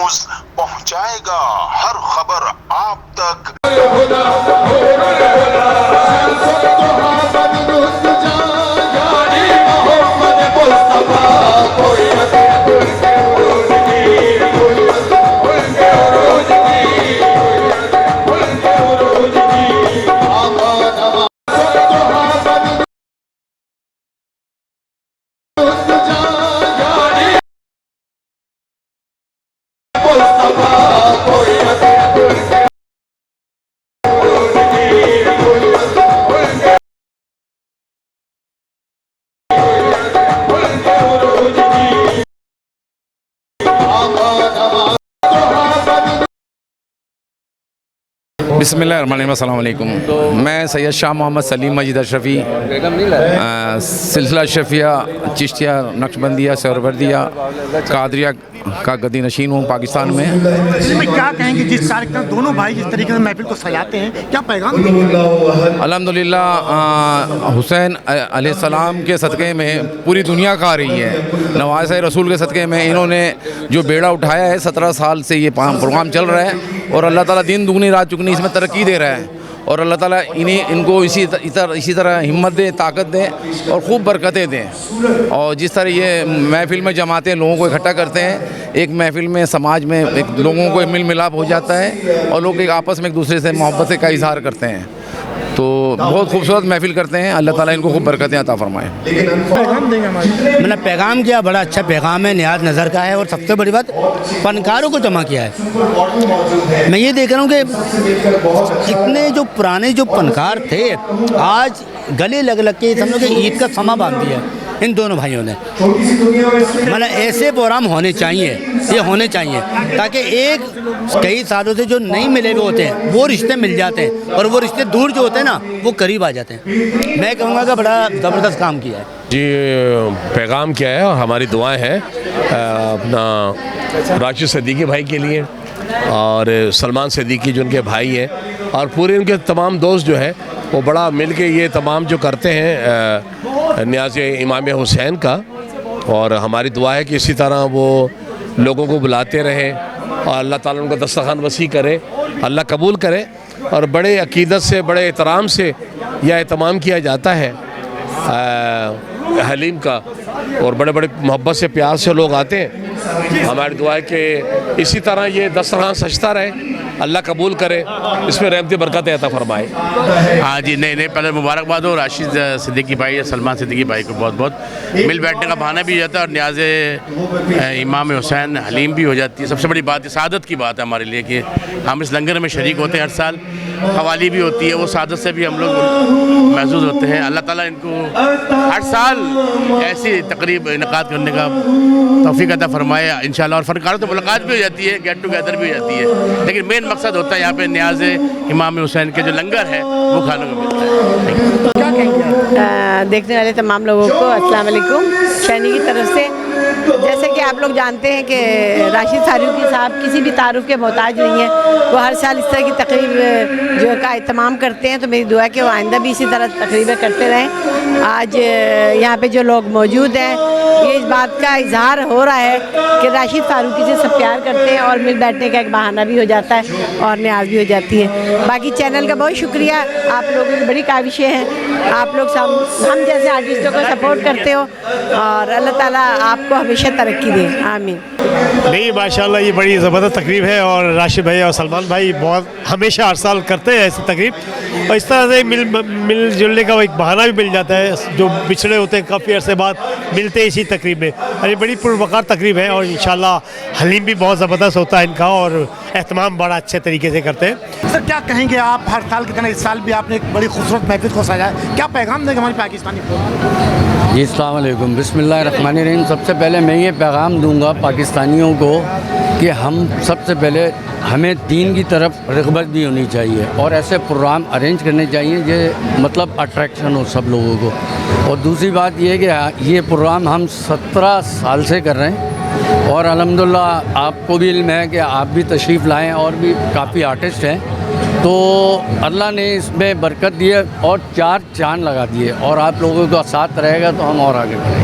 News پہنچائے گا ہر خبر آپ تک۔ بسمillahirrahmanirrahim، السلام علیکم۔ میں سید شاہ محمد سلیم مجید اشرفی، سلسلہ اشرفیہ چشتیہ نقشبندیہ سہروردیہ قادریہ کا گدی نشین ہوں پاکستان میں۔ کیا کہیں گے جس طرح دونوں بھائی جس طریقے سے محفل کو سجاتے ہیں، کیا پیغام دیں گے؟ الحمدللہ حسین علیہ السلام کے صدقے میں پوری دنیا کا آ رہی ہے، نواز رسول کے صدقے میں انہوں نے جو بیڑا اٹھایا ہے، 17 سال سے یہ پروگرام چل رہا ہے اور اللہ تعالیٰ دن دگنی رات چگنی اس میں ترقی دے رہا ہے، اور اللہ تعالیٰ ان کو اسی طرح ہمت دے، طاقت دے اور خوب برکتیں دیں۔ اور جس طرح یہ محفل میں جماعتیں لوگوں کو اکٹھا کرتے ہیں، ایک محفل میں سماج میں ایک لوگوں کو مل ملاپ ہو جاتا ہے اور لوگ ایک آپس میں ایک دوسرے سے محبت کا اظہار کرتے ہیں، تو بہت خوبصورت محفل کرتے ہیں۔ اللہ تعالیٰ ان کو خوب برکتیں عطا فرمائے۔ میں نے پیغام کیا، بڑا اچھا پیغام ہے، نیاز نظر کا ہے، اور سب سے بڑی بات فنکاروں کو جمع کیا ہے۔ میں یہ دیکھ رہا ہوں کہ اتنے جو پرانے جو فنکار تھے آج گلے لگ کے سمجھو کہ عید کا سما باندھ دیا ان دونوں بھائیوں نے۔ مطلب ایسے پروگرام ہونے چاہیے، یہ ہونے چاہیے تاکہ ایک کئی سالوں سے جو نہیں ملے ہوئے ہوتے ہیں وہ رشتے مل جاتے ہیں، اور وہ رشتے دور جو ہوتے ہیں نا وہ قریب آ جاتے ہیں۔ میں کہوں گا کہ بڑا زبردست کام کیا ہے جی۔ پیغام کیا ہے، ہماری دعائیں ہیں اپنا راشد صدیقی بھائی کے لیے اور سلمان صدیقی جو ان کے بھائی ہیں، اور پورے ان کے تمام دوست جو ہے وہ بڑا مل کے یہ تمام جو کرتے ہیں نیاز امام حسین کا، اور ہماری دعا ہے کہ اسی طرح وہ لوگوں کو بلاتے رہیں اور اللہ تعالیٰ ان کا دسترخوان وسیع کرے، اللہ قبول کرے، اور بڑے عقیدت سے بڑے احترام سے یہ اہتمام کیا جاتا ہے حلیم کا، اور بڑے بڑے محبت سے پیار سے لوگ آتے ہیں۔ ہماری دعا ہے کہ اسی طرح یہ دسترخوان سجتا رہے، اللہ قبول کرے، اس میں رحمت برکت عطا فرمائے۔ ہاں جی، نہیں پہلے مبارکباد ہو راشد صدیقی بھائی، سلمان صدیقی بھائی کو بہت بہت مل بیٹھنے کا بہانہ بھی ہو جاتا ہے، اور نیاز امام حسین حلیم بھی ہو جاتی ہے۔ سب سے بڑی بات سعادت کی بات ہے ہمارے لیے کہ ہم اس لنگر میں شریک ہوتے ہیں، ہر سال قوالی بھی ہوتی ہے، وہ سعادت سے بھی ہم لوگ محظوظ ہوتے ہیں۔ اللہ تعالیٰ ان کو ہر سال ایسی تقریب انعقاد کرنے کا توفیق عطا فرمائے انشاءاللہ، اور فنکاروں سے ملاقات بھی ہو جاتی ہے، گیٹ ٹوگیدر بھی ہو جاتی ہے، لیکن مین مقصد ہوتا ہے یہاں پہ نیاز امام حسین کے جو لنگر ہے وہ کھانے کو ملتا ہے۔ دیکھنے والے تمام لوگوں کو السلام علیکم شینی کی طرف سے۔ جیسے کہ آپ لوگ جانتے ہیں کہ راشد فاروقی صاحب کسی بھی تعارف کے محتاج نہیں ہیں، وہ ہر سال اس طرح کی تقریب جو کا اہتمام کرتے ہیں، تو میری دعا ہے کہ وہ آئندہ بھی اسی طرح تقریبیں کرتے رہیں۔ آج یہاں پہ جو لوگ موجود ہیں، یہ اس بات کا اظہار ہو رہا ہے کہ راشد فاروقی سے سب پیار کرتے ہیں، اور مل بیٹھنے کا ایک بہانہ بھی ہو جاتا ہے اور نیاز بھی ہو جاتی ہے۔ باقی چینل کا بہت شکریہ، آپ لوگوں کی بڑی کاوشیں ہیں، آپ لوگ ہم جیسے آرٹسٹوں کو سپورٹ کرتے ہو، اور اللہ تعالیٰ آپ کو ہمیشہ ترقی دے، آمین۔ نہیں ماشاءاللہ یہ بڑی زبردست تقریب ہے، اور راشد بھائی اور سلمان بھائی بہت ہمیشہ ہر سال کرتے ہیں ایسی تقریب، اور اس طرح سے مل جلنے کا ایک بہانہ بھی مل جاتا ہے، جو بچھڑے ہوتے ہیں کافی عرصے بعد ملتے ہیں اسی تقریب میں، اور یہ بڑی پروقار تقریب ہے، اور انشاءاللہ حلیم بھی بہت زبردست ہوتا ہے ان کا، اور اہتمام بڑا اچھے طریقے سے کرتے ہیں۔ سر کیا کہیں گے آپ، ہر سال کی طرح اس سال بھی آپ نے ایک بڑی خوبصورت محفل کو سجایا، کیا پیغام دیں گے ہماری پاکستانی جی السلام علیکم، بسم اللہ الرحمن الرحیم۔ سب سے پہلے میں یہ پیغام دوں گا پاکستانیوں کو کہ ہم سب سے پہلے ہمیں دین کی طرف رغبت بھی ہونی چاہیے، اور ایسے پروگرام ارینج کرنے چاہیے جو مطلب اٹریکشن ہو سب لوگوں کو۔ اور دوسری بات یہ کہ یہ پروگرام ہم 17 سال سے کر رہے ہیں، اور الحمدللہ آپ کو بھی علم ہے کہ آپ بھی تشریف لائیں، اور بھی کافی آرٹسٹ ہیں، تو اللہ نے اس میں برکت دی ہے اور 4 چاند لگا دیے، اور آپ لوگوں کا ساتھ رہے گا تو ہم اور آگے بڑھیں گے۔